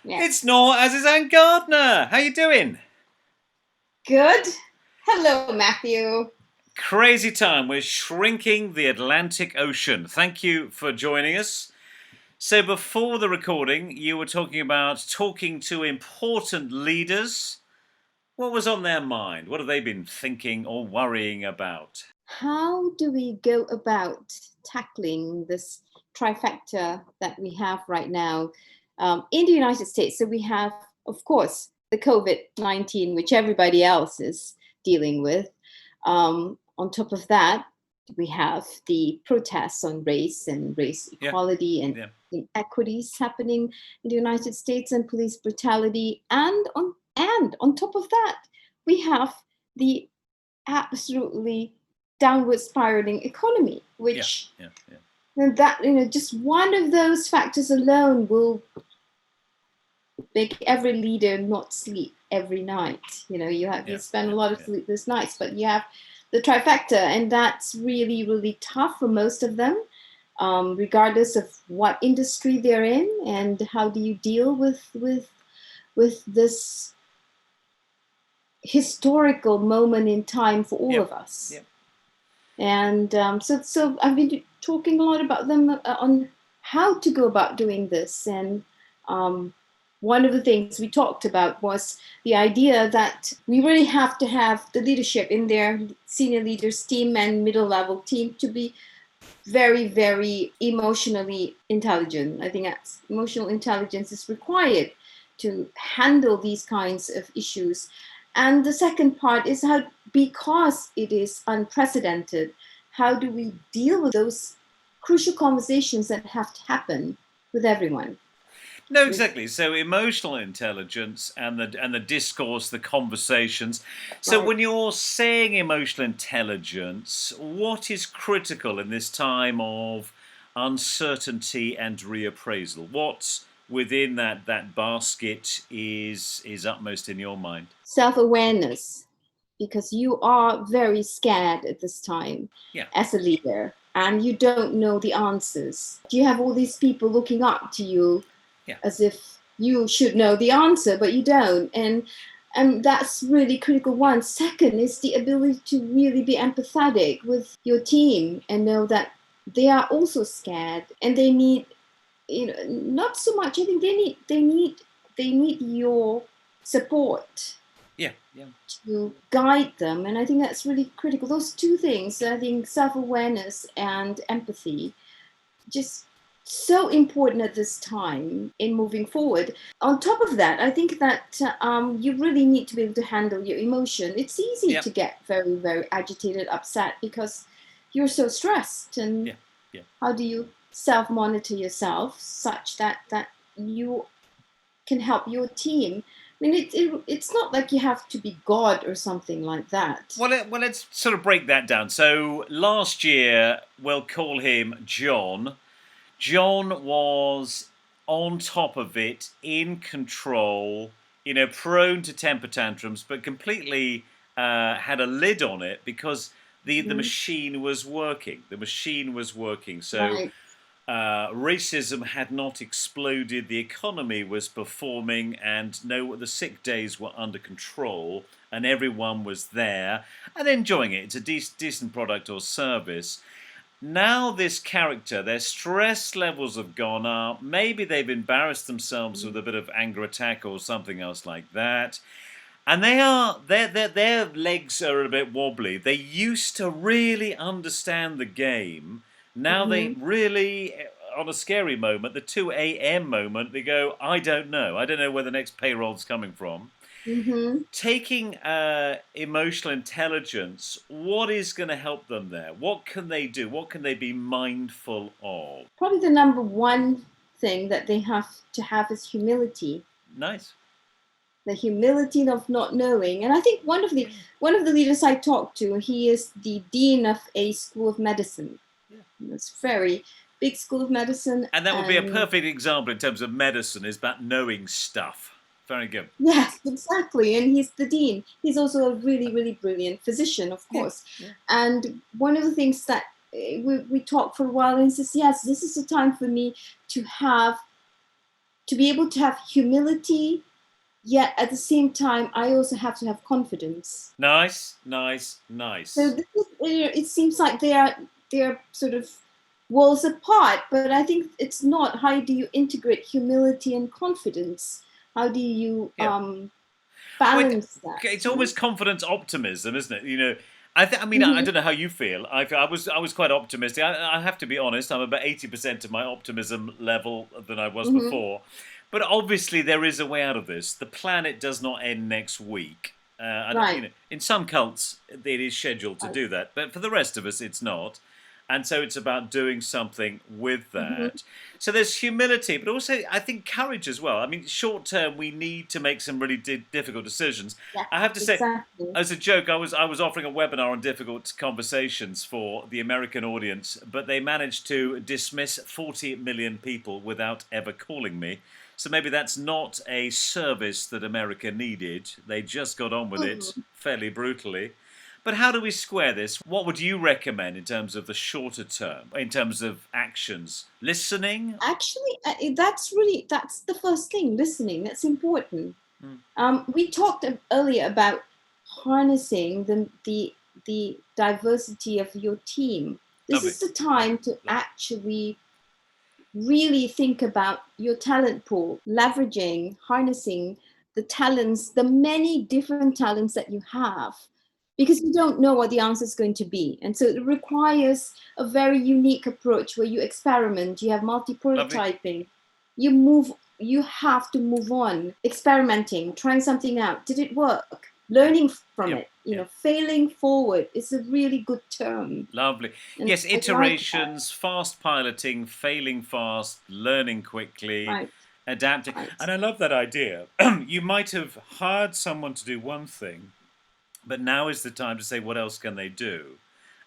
It's Yes. Noor Azizan Gardner. How you doing? Good. Hello, Matthew. Crazy time. We're shrinking the Atlantic Ocean. Thank you for joining us. So before the recording, you were talking about talking to important leaders. What was on their mind? What have they been thinking or worrying about? How do we go about tackling this trifecta that we have right now in the United States? So we have, of course, the COVID-19, which everybody else is dealing with. On top of that, we have the protests on race and race Yeah, equality and yeah, inequities happening in the United States and police brutality. And on top of that, we have the absolutely downward spiraling economy, yeah, which yeah, yeah, that just one of those factors alone will make every leader not sleep every night. You yeah, spend a yeah, lot of yeah. sleepless nights, but you have the trifecta, and that's really really tough for most of them, regardless of what industry they're in. And how do you deal with this historical moment in time for all Yep, of us? yep. And so I've been talking a lot about them on how to go about doing this. And um, one of the things we talked about was the idea that we really have to have the leadership in their senior leaders team and middle level team to be very, very emotionally intelligent. I think that's emotional intelligence is required to handle these kinds of issues. And the second part is how, because it is unprecedented, how do we deal with those crucial conversations that have to happen with everyone? No, With exactly. So emotional intelligence and the discourse, the conversations. So right. when you're saying emotional intelligence, what is critical in this time of uncertainty and reappraisal? What within that basket is upmost in your mind? Self-awareness, because you are very scared at this time Yeah, as a leader and you don't know the answers. You have all these people looking up to you yeah. as if you should know the answer, but you don't. And that's really critical. One second is the ability to really be empathetic with your team and know that they are also scared and they need, not so much. I think they need your support Yeah, yeah. to guide them. And I think that's really critical. Those two things, I think self-awareness and empathy, just so important at this time in moving forward. On top of that, I think that you really need to be able to handle your emotion. It's easy Yeah, to get very, very agitated, upset because you're so stressed. And yeah, yeah. how do you self-monitor yourself such that you can help your team? I mean, it's not like you have to be God or something like that. Well, let's sort of break that down. So last year, we'll call him John. John was on top of it, in control, prone to temper tantrums, but completely had a lid on it because the Mhm. machine was working. The machine was working. So Right. racism had not exploded, the economy was performing, and no, the sick days were under control, and everyone was there and enjoying it. It's a decent product or service. Now, this character, their stress levels have gone up. Maybe they've embarrassed themselves with a bit of anger attack or something else like that. And their legs are a bit wobbly. They used to really understand the game. Now they Mm-hmm. really, on a scary moment, the 2 a.m. moment, they go, I don't know. I don't know where the next payroll's coming from. Mm-hmm. Taking emotional intelligence, what is going to help them there? What can they do? What can they be mindful of? Probably the number one thing that they have to have is humility. Nice. The humility of not knowing. And I think one of the leaders I talked to, he is the dean of a school of medicine. Yeah. It's very big school of medicine. And that would be a And perfect example in terms of medicine, is about knowing stuff. Very good. yes, exactly. And he's the dean. He's also a really, really brilliant physician, of Yeah, course. yeah, And one of the things that we talked for a while, and he says, yes, this is the time for me to have to be able to have humility, yet at the same time, I also have to have confidence. Nice, nice, So nice. this is, it seems like they are sort of worlds apart, but I think it's not. How do you integrate humility and confidence? How do you Yeah. Well, balance that? it's You know? almost confidence optimism, isn't it? I mean, I Hmm. don't know how you feel. I was quite optimistic. I have to be honest. I'm about 80% of my optimism level than I was Hmm. before. But obviously, there is a way out of this. The planet does not end next week. And Right. in some cults, it is scheduled to Right. do that, but for the rest of us, it's not. And so it's about doing something with Hmm. that. So there's humility, but also I think courage as well. I mean, short term, we need to make some really difficult decisions. Yes. I have to say, Exactly. as a joke, I was offering a webinar on difficult conversations for the American audience, but they managed to dismiss 40 million people without ever calling me. So maybe that's not a service that America needed. They just got on with it Mhm. fairly brutally. But how do we square this? What would you recommend in terms of the shorter term, in terms of actions? Listening? Actually, that's the first thing. Listening. That's important. Hmm, We talked earlier about harnessing the diversity of your team. This lovely, is the time to lovely. actually really think about your talent pool, leveraging, harnessing the talents, the many different talents that you have, because you don't know what the answer is going to be. And so it requires a very unique approach where you experiment, you have multi Lovely. prototyping, you have to move on, experimenting, trying something out. Did it work? Learning from Yep, it, yep. failing forward is a really good term. Lovely. And Yes, I like that. iterations, fast piloting, failing fast, learning quickly, Right, adapting. right, And I love that idea. You might have hired someone to do one thing, but now is the time to say, what else can they do?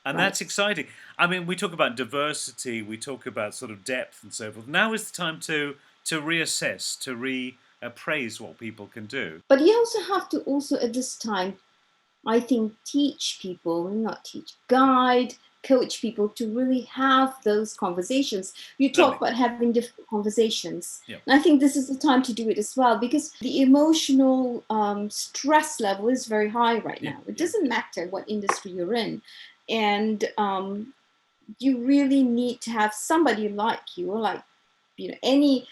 And that's right. exciting. I mean, we talk about diversity, we talk about sort of depth and so forth. Now is the time to reassess, to reappraise what people can do. But you also have to also at this time, I think, teach people, not teach, guide, coach people to really have those conversations. You talk Lovely. about having difficult conversations. Yeah. And I think this is the time to do it as well because the emotional stress level is very high right Yeah. now. It Yeah. doesn't matter what industry you're in. And you really need to have somebody like you or like any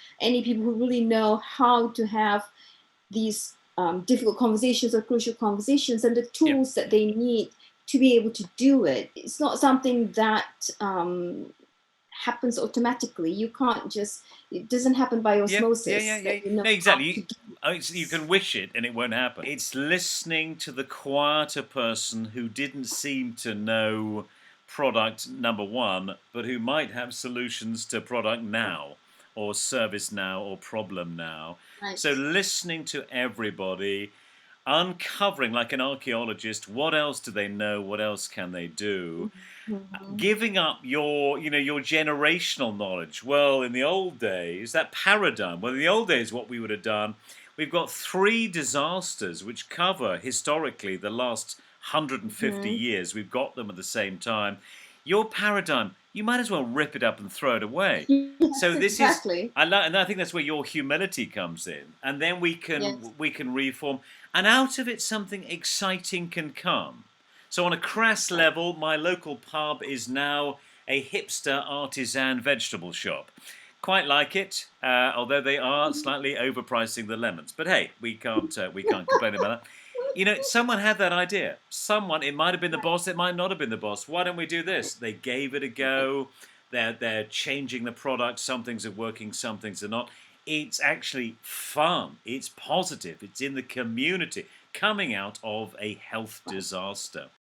people who really know how to have these difficult conversations or crucial conversations and the Yeah. tools that they need to be able to do it. It's not something that happens automatically. You can't just, it doesn't happen by Yeah, yeah, yeah, osmosis yeah. that you know No, how exactly. to do You this. can wish it and it won't happen. It's listening to the quieter person who didn't seem to know product number one, but who might have solutions to product now, or service now, or problem now. So Right. listening to everybody, uncovering like an archaeologist, what else do they know? What else can they do? Mhm. Giving up your generational knowledge. Well, in the old days, that paradigm, well, in the old days, what we would have done, we've got three disasters which cover historically the last 150 Mhm. years. We've got them at the same time. Your paradigm, you might as well rip it up and throw it away. Yes, So this is, exactly. and I think that's where your humility comes in, and then we Yes. can we can reform, and out of it something exciting can come. So, on a crass Right. level, my local pub is now a hipster artisan vegetable shop. Quite like it, although they are slightly overpricing the lemons. But hey, we can't complain about that. Someone had that idea. Someone, it might have been the boss, it might not have been the boss. Why don't we do this? They gave it a Right. go. They're changing the product. Some things are working, some things are not. It's actually fun. It's positive. It's in the community, coming out of a health Right. disaster.